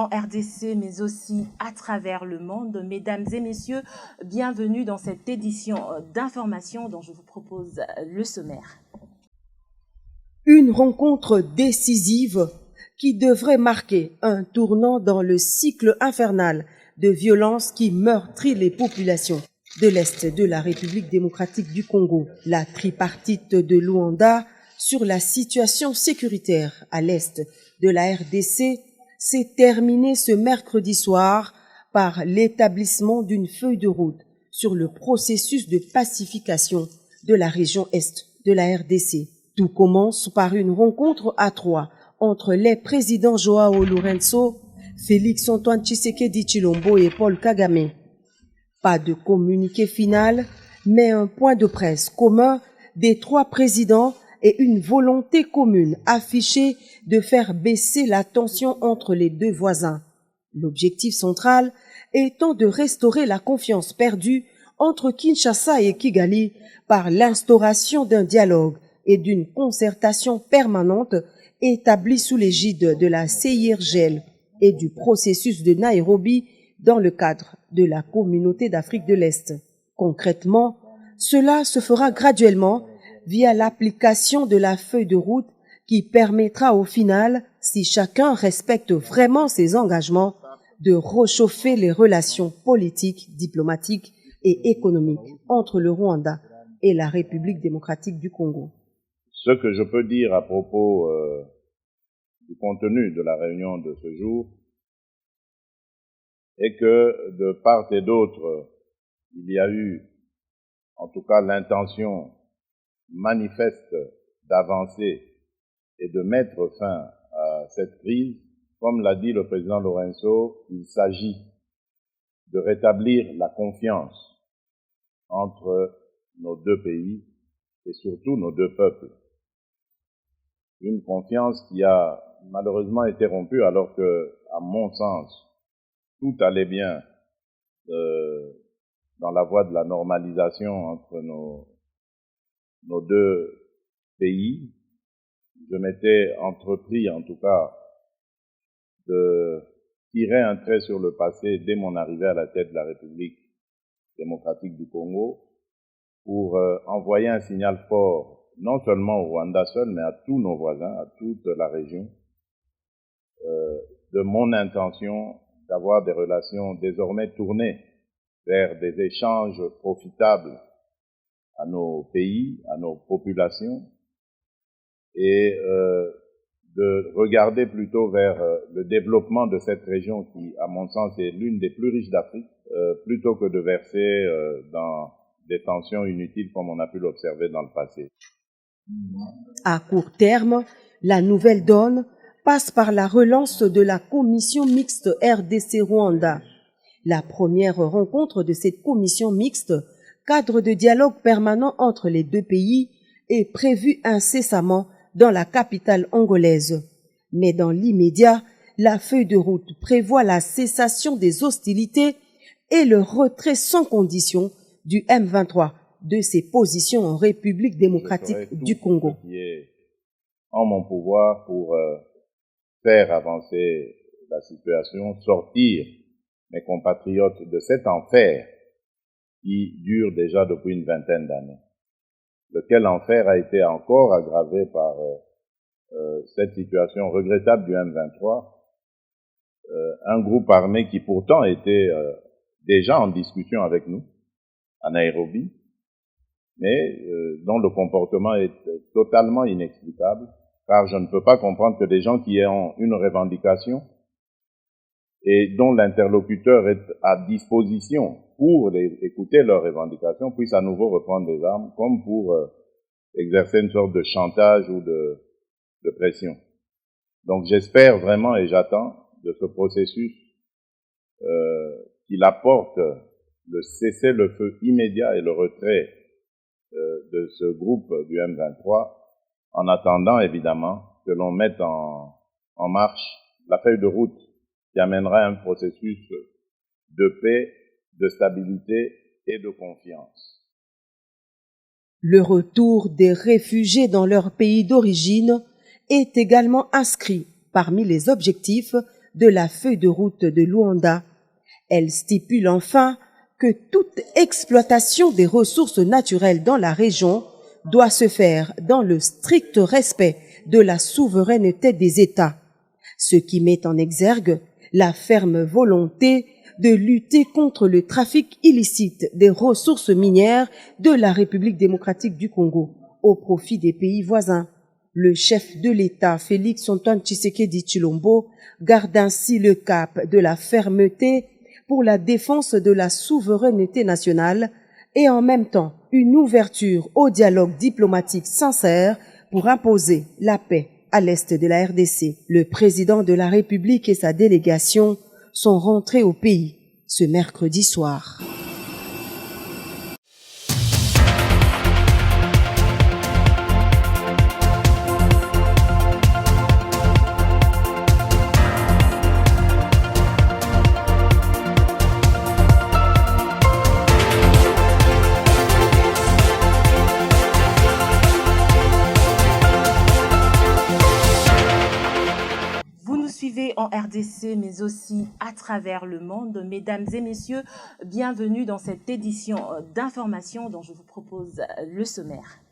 en RDC, mais aussi à travers le monde. Mesdames et messieurs, bienvenue dans cette édition d'information dont je vous propose le sommaire. Une rencontre décisive qui devrait marquer un tournant dans le cycle infernal de violence qui meurtrit les populations de l'Est de la République démocratique du Congo. La tripartite de Luanda sur la situation sécuritaire à l'Est de la RDC s'est terminée ce mercredi soir par l'établissement d'une feuille de route sur le processus de pacification de la région Est de la RDC. Tout commence par une rencontre à trois entre les présidents Joao Lourenço, Félix Antoine Tshisekedi Tshilombo et Paul Kagame. Pas de communiqué final, mais un point de presse commun des trois présidents et une volonté commune affichée de faire baisser la tension entre les deux voisins. L'objectif central étant de restaurer la confiance perdue entre Kinshasa et Kigali par l'instauration d'un dialogue et d'une concertation permanente établie sous l'égide de la CIRGL et du processus de Nairobi dans le cadre de la Communauté d'Afrique de l'Est. Concrètement, cela se fera graduellement via l'application de la feuille de route qui permettra au final, si chacun respecte vraiment ses engagements, de réchauffer les relations politiques, diplomatiques et économiques entre le Rwanda et la République démocratique du Congo. Ce que je peux dire à propos du contenu de la réunion de ce jour est que de part et d'autre, il y a eu en tout cas l'intention manifeste d'avancer et de mettre fin à cette crise. Comme l'a dit le président Lourenço, il s'agit de rétablir la confiance entre nos deux pays et surtout nos deux peuples. Une confiance qui a malheureusement été rompue alors que, à mon sens, tout allait bien dans la voie de la normalisation entre nos deux pays. Je m'étais entrepris, en tout cas, de tirer un trait sur le passé dès mon arrivée à la tête de la République démocratique du Congo pour envoyer un signal fort, non seulement au Rwanda seul, mais à tous nos voisins, à toute la région, de mon intention d'avoir des relations désormais tournées vers des échanges profitables à nos pays, à nos populations, et de regarder plutôt vers le développement de cette région qui, à mon sens, est l'une des plus riches d'Afrique, plutôt que de verser dans des tensions inutiles comme on a pu l'observer dans le passé. À court terme, la nouvelle donne passe par la relance de la commission mixte RDC-Rwanda. La première rencontre de cette commission mixte, cadre de dialogue permanent entre les deux pays, est prévue incessamment dans la capitale angolaise. Mais dans l'immédiat, la feuille de route prévoit la cessation des hostilités et le retrait sans condition du M23 de ses positions en République démocratique du Congo. Ce qui est en mon pouvoir pour faire avancer la situation, sortir mes compatriotes de cet enfer qui dure déjà depuis une vingtaine d'années. Lequel enfer a été encore aggravé par cette situation regrettable du M23, un groupe armé qui pourtant était déjà en discussion avec nous à Nairobi, mais dont le comportement est totalement inexplicable, car je ne peux pas comprendre que des gens qui ont une revendication et dont l'interlocuteur est à disposition pour écouter leurs revendications puissent à nouveau reprendre des armes, comme pour exercer une sorte de chantage ou de pression. Donc j'espère vraiment et j'attends de ce processus qu'il apporte le cessez-le-feu immédiat et le retrait de ce groupe du M23, en attendant évidemment que l'on mette en marche la feuille de route qui amènera un processus de paix, de stabilité et de confiance. Le retour des réfugiés dans leur pays d'origine est également inscrit parmi les objectifs de la feuille de route de Luanda. Elle stipule enfin que toute exploitation des ressources naturelles dans la région doit se faire dans le strict respect de la souveraineté des États, ce qui met en exergue la ferme volonté de lutter contre le trafic illicite des ressources minières de la République démocratique du Congo au profit des pays voisins. Le chef de l'État, Félix Antoine Tshisekedi Tshilombo, garde ainsi le cap de la fermeté pour la défense de la souveraineté nationale et en même temps une ouverture au dialogue diplomatique sincère pour imposer la paix à l'est de la RDC. Le président de la République et sa délégation sont rentrés au pays ce mercredi soir. Suivez en RDC, mais aussi à travers le monde. Mesdames et messieurs, bienvenue dans cette édition d'information dont je vous propose le sommaire.